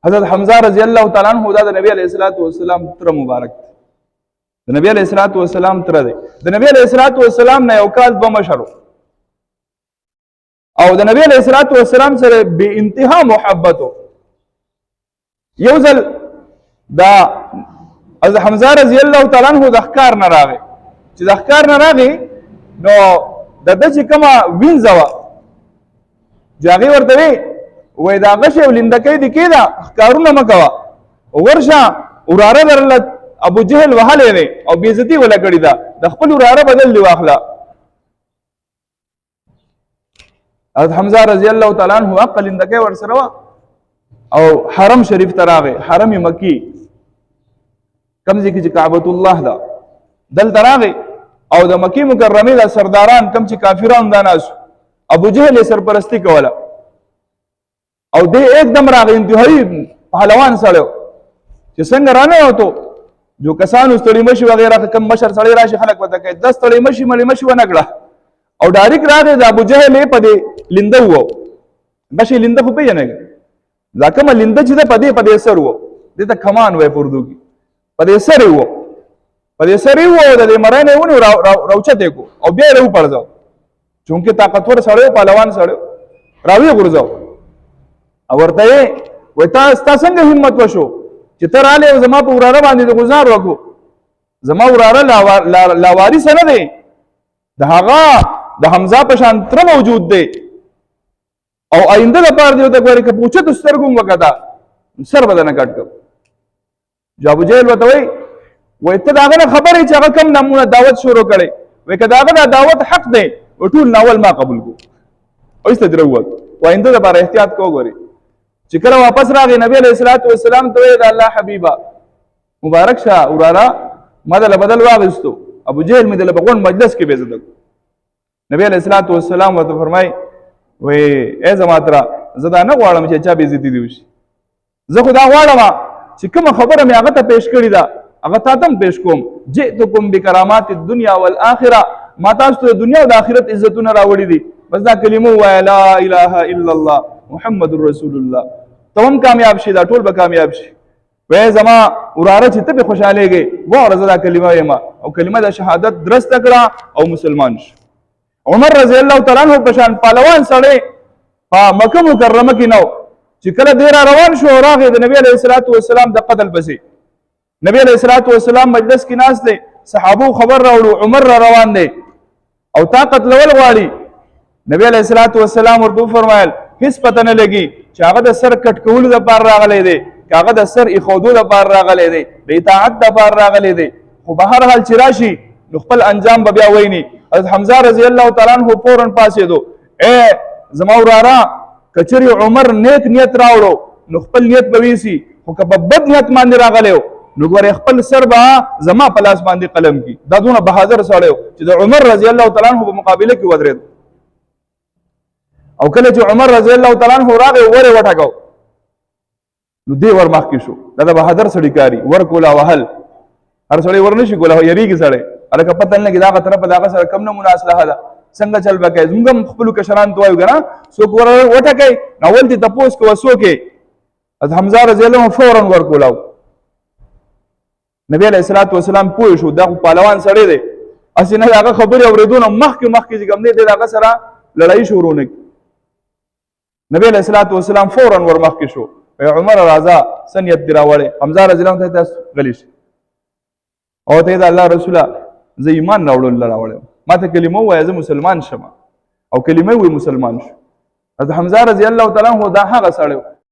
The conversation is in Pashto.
حضرت حمزه رضی الله تعالی عنہ دا د نبی علیہ الصلوۃ والسلام تر مبارک د نبی علیہ الصلوۃ والسلام تر دی د نبی علیہ الصلوۃ والسلام نه یو کال به مشرو او د نبی علیہ الصلوۃ والسلام سره به انتها محبت یو ځل دا حضرت حمزه رضی الله تعالی عنہ د ښکار نه راغی چې د ښکار نه راغی نو د چې کومه وینځه چې هغې ورته وی وایي دا غشې او لنډکۍ دې کېده ښکارونه مه کوه ورشه وراره درله ابو جهل وهلی دی او بېعزتي وله کړې ده د خپل وراره بدل دې واخله حضرت حمزه رضی الله تعالی عنہ حق لنډکۍ ورسره وه او حرم شریف ته راغی حرم مکی کوم ځای کې چې کعبة الله ده دلته راغی او د مکی مکرمې د سرداران کم چې کافران دا ناس ابو جهل سرپرستی کوله او دې एकदम راغی انتهایی پهلوان سړی چې څنګه رانه وته جو کسانو ستړي مشي وغیرہ کم مشر سړی راشي خلک وته کوي 10 ستړي مشي مړي مشي ونه کړه او ډایرک راغی د ابو جهل په دې لنده وو بشي لنده خو پیژنې ځکه ما لنده چې په دې سر وو دې ته کمان وای پردو کې په دې سر وو په دې سر وو د مرانه ونه راوچته کو او بیا له پړځو چونکه طاقتور سړی پهلوان سړی راوی ګرځاو او ورته وای تاسو څنګه همت وشو چې تر اله زما په وراره باندې گزار وکړو زما وراره لا وارث نه دی د هغه د حمزه په شان تر موجود دی او آینده لپاره دی ته ګوري که پوښتنه سترګم وکړه سر بدن کټ کو ابو جهل وته وای ته داغه خبرې چې هغه کم نمونه دعوت شروع کړي وای که داغه دعوت حق دی ټول ناول ما قبول کو او است دروت وآینده لپاره احتیاط کو ګوري چې کله واپس راغی نبی علیہ الصلوۃ والسلام ته وی دا الله حبیبا مبارک شه وراره مدل بدل واغستو ابو جهل مدل بغون مجلس کې بیزت نبی علیہ الصلوۃ والسلام ورته فرمای وی ای زما ترا زدا نه غواړم چې چا بیزتی دی وشي زه خدا غواړم چې کوم خبره مې هغه ته پیش کړی دا هغه تاسو پیش کوم جئتکم بکرامات الدنیا والآخرة ما تاسو ته دنیا او د آخرت عزتونه راوړي دي بس دا کلمه وای لا اله الا الله محمد رسول الله تم کامیاب شي دا ټول به کامیاب شي وای زما وراره چې ته به خوشالهږي واره زدا کلمه یما او کلمه د شهادت درست کړه او مسلمان شي عمر رضی الله تعالی عنہ په شان پهلوان سره په مکه مکرمه کې نو چې کله ډیر روان شو راغی د نبی علیہ الصلوۃ والسلام د قتل پسې نبی علیہ الصلوۃ والسلام مجلس کې ناس دي صحابو خبر راوړو عمر را روان دي او طاقت لول غواړي نبی علیہ الصلوۃ والسلام ورته فرمایل هیڅ پته نه لګي چې هغه د سر کټ کولو لپاره راغلی دی هغه د سر ایښودو لپاره راغلی دی د اطاعت لپاره راغلی دی خو به هر حال چې راشي نو خپل انجام به بیا ویني حضرت حمزه رضی الله تعالی عنہ فورا پاسېدو اے زما وراره کچری عمر نیک نیت راوړو نو خپل نیت به ویسي خو که په بد نیت باندې راغلی نو ګورې خپل سر به زما په لاس باندې قلم کی دا دونه بهادر سړی چې د عمر رضی الله تعالی عنہ په مقابله کې ودرېد او کله چې عمر رضی الله تعالی عنہ راغی وره وټاکاو نو دی ور مخکې شو دا د بهادر سړی کاری ور کولا وهل هر سړی ور نشي کولا یریږي سړی الکه پته نه کې دا طرف دا سره کم نه مناسبه ده څنګه چل بکای زموږ خپل کشران توایو کنه څوک ور وټاکای نو ولته تپوس کو وسوکه از حمزه رضی الله عنه فورا ور کولاو نبی علیہ الصلوۃ والسلام پوه شو دا پهلوان سړی دی اسنه هغه خبرې اوریدونه مخکې چې کوم دی هغه سره لړۍ شروع نه نبی علیہ الصلوۃ والسلام فورا ور مخکې شو عمر راضا سنیت دراوړې حمزه رضی الله عنه ته غلیش او ته دا الله رسوله زه ایمان راوړل ما ته کلمه وایي زه مسلمان شم او کلمه وی مسلمان شو حضرت حمزه رضی الله تعالی عنہ دا هغه سړی